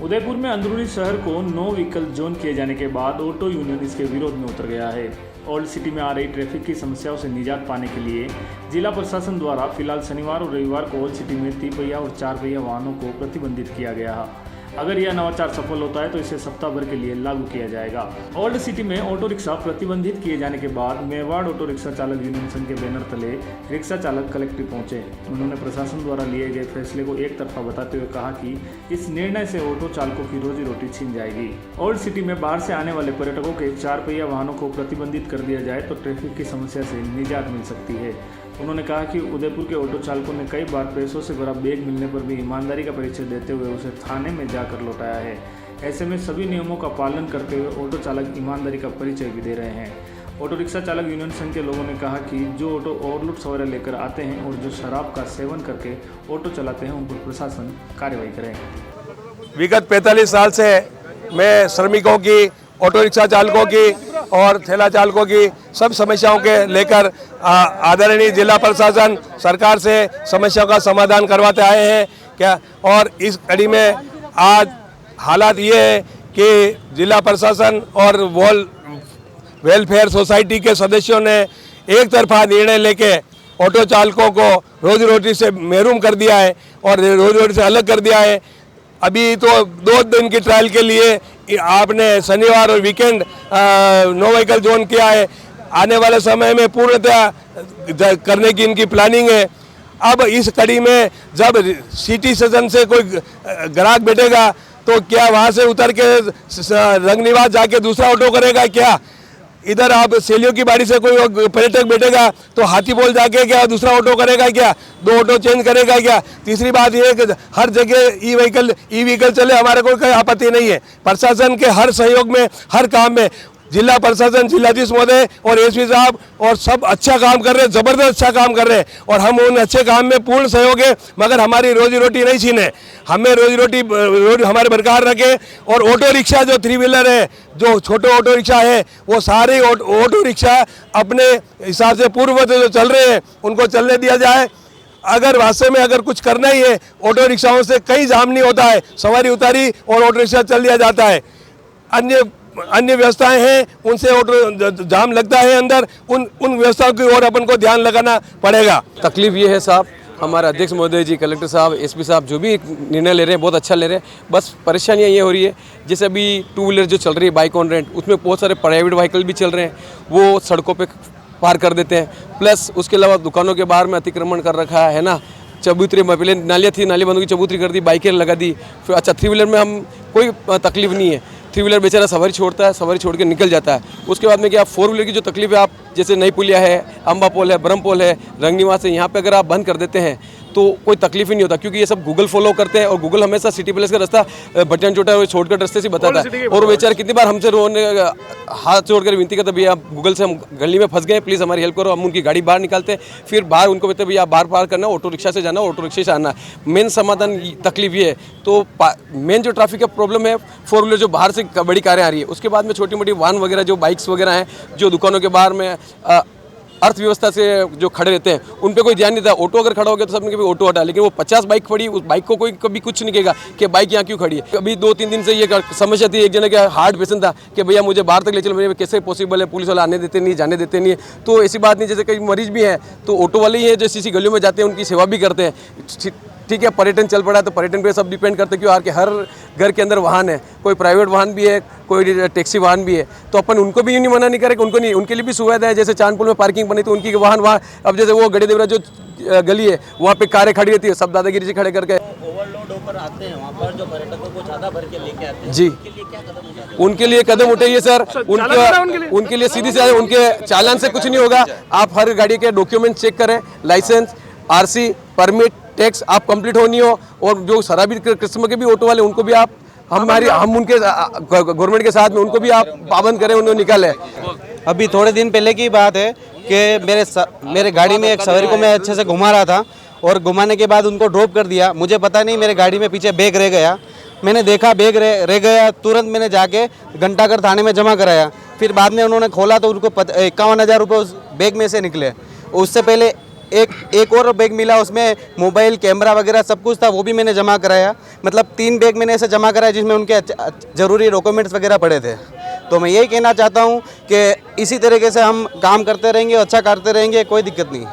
उदयपुर में अंदरूनी शहर को नो व्हीकल जोन किए जाने के बाद ऑटो यूनियन इसके विरोध में उतर गया है। ओल्ड सिटी में आ रही ट्रैफिक की समस्याओं से निजात पाने के लिए जिला प्रशासन द्वारा फिलहाल शनिवार और रविवार को ओल्ड सिटी में 3 पहिया और 4 पहिया वाहनों को प्रतिबंधित किया गया है। अगर यह नवाचार सफल होता है तो इसे सप्ताह भर के लिए लागू किया जाएगा। ओल्ड सिटी में ऑटो रिक्शा प्रतिबंधित किए जाने के बाद मेवाड़ ऑटो रिक्शा चालक यूनियन संघ के बैनर तले रिक्शा चालक कलेक्ट्रेट पहुंचे। उन्होंने प्रशासन द्वारा लिए गए फैसले को एक तरफा बताते हुए कहा कि इस निर्णय से ऑटो चालकों की रोजी रोटी छीन जाएगी। ओल्ड सिटी में बाहर से आने वाले पर्यटकों के 4 पहिया वाहनों को प्रतिबंधित कर दिया जाए तो ट्रैफिक की समस्या से निजात मिल सकती है। उन्होंने कहा कि उदयपुर के ऑटो चालकों ने कई बार पैसों से भरा बैग मिलने पर भी ईमानदारी का परिचय देते हुए उसे थाने में जाकर लौटाया है। ऐसे में सभी नियमों का पालन करते हुए ऑटो चालक ईमानदारी का परिचय भी दे रहे हैं। ऑटो रिक्शा चालक यूनियन संघ के लोगों ने कहा कि जो ऑटो ओवरलोड सवारी लेकर आते हैं और जो शराब का सेवन करके ऑटो चलाते हैं उन पर प्रशासन कार्रवाई करे। विगत 45 साल से मैं श्रमिकों की, ऑटो रिक्शा चालकों की और ठेला चालकों की सब समस्याओं के लेकर आदरणीय जिला प्रशासन सरकार से समस्याओं का समाधान करवाते आए हैं क्या। और इस कड़ी में आज हालात ये है कि जिला प्रशासन और वेलफेयर सोसाइटी के सदस्यों ने एक तरफा निर्णय लेके ऑटो चालकों को रोजी रोटी से महरूम कर दिया है और रोजी रोटी से अलग कर दिया है। अभी तो 2 दिन की ट्रायल के लिए आपने शनिवार और वीकेंड नो व्हीकल जोन किया है। आने वाले समय में पूर्णतः करने की इनकी प्लानिंग है। अब इस कड़ी में जब सिटी सेशन से कोई ग्राहक बैठेगा तो क्या वहाँ से उतर के रंगनिवास जाके दूसरा ऑटो करेगा क्या? इधर आप सेलियों की बाड़ी से कोई पर्यटक बैठेगा तो हाथी बोल जाके क्या दूसरा ऑटो करेगा क्या? 2 ऑटो चेंज करेगा क्या? तीसरी बात यह है कि हर जगह ई व्हीकल चले, हमारे कोई आपत्ति नहीं है। प्रशासन के हर सहयोग में, हर काम में जिला प्रशासन, जिलाधीश महोदय और एसपी साहब और सब अच्छा काम कर रहे हैं, जबरदस्त अच्छा काम कर रहे हैं और हम उन अच्छे काम में पूर्ण सहयोग है। मगर हमारी रोजी रोटी नहीं छीने, हमें रोजी रोटी हमारे बरकरार रखे। और ऑटो रिक्शा जो 3 व्हीलर है, जो छोटे ऑटो रिक्शा है, वो सारे ऑटो रिक्शा अपने हिसाब से पूर्ववत जो चल रहे हैं उनको चलने दिया जाए। अगर वास्तव में अगर कुछ करना ही है, ऑटो रिक्शाओं से कहीं जाम नहीं होता है, सवारी उतारी और ऑटो रिक्शा चल दिया जाता है। अन्य व्यवस्थाएं हैं, उनसे ऑटो जाम लगता है अंदर, उन व्यवस्थाओं की ओर अपन को ध्यान लगाना पड़ेगा। तकलीफ ये है साहब, हमारे अध्यक्ष महोदय जी, कलेक्टर साहब, एसपी साहब जो भी निर्णय ले रहे हैं बहुत अच्छा ले रहे हैं। बस परेशानियाँ ये हो रही है जैसे अभी 2 व्हीलर जो चल रही है बाइक ऑन रेंट, उसमें बहुत सारे प्राइवेट व्हीकल भी चल रहे हैं, वो सड़कों पे पार कर देते हैं। प्लस उसके अलावा दुकानों के बाहर में अतिक्रमण कर रखा है ना, चबूतरी में पहले नालियाँ थी, नाली बंद की चबूतरी कर दी, बाइकें लगा दी। फिर अच्छा 3 व्हीलर में हम कोई तकलीफ नहीं है, 3 व्हीलर बेचारा सवारी छोड़ता है, सवारी छोड़ के निकल जाता है। उसके बाद में क्या 4 व्हीलर की जो तकलीफ है, आप जैसे नई पुलिया है, अम्बा पोल है, ब्रह्म पोल है, रंगनिवास है, यहाँ पे अगर आप बंद कर देते हैं तो कोई तकलीफ ही नहीं होता, क्योंकि ये सब गूगल फॉलो करते हैं और गूगल हमेशा सिटी प्लेस का रास्ता बटन छोटा है, शॉर्टकट रास्ते से बताता है। और बेचारा कितनी बार हमसे रोने हाथ जोड़कर विनती करते, भैया गूगल से हम गली में फंस गए, प्लीज़ हमारी हेल्प करो। हम उनकी गाड़ी बाहर निकालते हैं, फिर बाहर उनको कहते हैं भैया बाहर पार करना, ऑटो रिक्शा से जाना, ऑटो रिक्शा से आना। मेन समाधान तकलीफ ये है। तो मेन जो ट्रैफिक का प्रॉब्लम है, 4 व्हीलर जो बाहर से बड़ी कारें आ रही है, उसके बाद में छोटी मोटी वाहन वगैरह जो बाइक्स वगैरह हैं, जो दुकानों के बाहर में अर्थव्यवस्था से जो खड़े रहते हैं, उन पे कोई ध्यान नहीं था। ऑटो अगर खड़ा हो गया तो सबने कभी ऑटो हटा, लेकिन वो 50 बाइक खड़ी, उस बाइक को कोई कभी कुछ नहीं कहेगा कि बाइक यहाँ क्यों खड़ी है। अभी 2-3 दिन से ये समस्या थी, एक जने का हार्ट पेशेंट था कि भैया मुझे बाहर तक ले चलो, मेरे कैसे पॉसिबल है, पुलिस वाले आने देते नहीं, जाने देते नहीं। तो ऐसी बात नहीं, जैसे कई मरीज भी हैं तो ऑटो वाले ही हैं जो इसी गलियों में जाते हैं, उनकी सेवा भी करते हैं। ठीक है, पर्यटन चल पड़ा है तो पर्यटन पे सब डिपेंड करते हैं, क्यों हर घर के अंदर वाहन है, कोई प्राइवेट वाहन भी है, कोई टैक्सी वाहन भी है। तो अपन उनको भी यूँ नहीं मना नहीं करें, उनको नहीं, उनके लिए भी सुविधा है। जैसे चांदपुर में पार्किंग बनी तो उनकी वाहन वहाँ, अब जैसे वो गड़ी देवरा जो गली है वहाँ पे कारें खड़ी रहती है, सब दादागिरी से खड़े करके ओवरलोड होकर आते हैं, वहाँ पर जो पर्यटकों को ज़्यादा भर के लेके आते हैं, जी, उनके लिए कदम उठाइए सर। उनके लिए सीधी से उनके चालान से कुछ नहीं होगा। आप हर गाड़ी के डॉक्यूमेंट चेक करें, लाइसेंस, RC, परमिट, टैक्स आप कंप्लीट होनी हो। और जो शराबी किस्म के भी ऑटो वाले, उनको भी आप हम उनके गवर्नमेंट के साथ में उनको भी आप पाबंद करें, उन्हें निकालें। अभी थोड़े दिन पहले की बात है कि मेरे गाड़ी में एक सवारी को मैं अच्छे से घुमा रहा था और घुमाने के बाद उनको ड्रॉप कर दिया। मुझे पता नहीं मेरे गाड़ी में पीछे बैग रह गया। मैंने देखा बैग रह गया, तुरंत मैंने जाके घंटाघर थाने में जमा कराया। फिर बाद में उन्होंने खोला तो उनको 51,000 रुपये उस बैग में से निकले। उससे पहले एक और बैग मिला, उसमें मोबाइल, कैमरा वगैरह सब कुछ था, वो भी मैंने जमा कराया। मतलब 3 बैग मैंने ऐसे जमा कराया जिसमें उनके ज़रूरी डॉक्यूमेंट्स वगैरह पड़े थे। तो मैं यही कहना चाहता हूँ कि इसी तरीके से हम काम करते रहेंगे, अच्छा करते रहेंगे, कोई दिक्कत नहीं।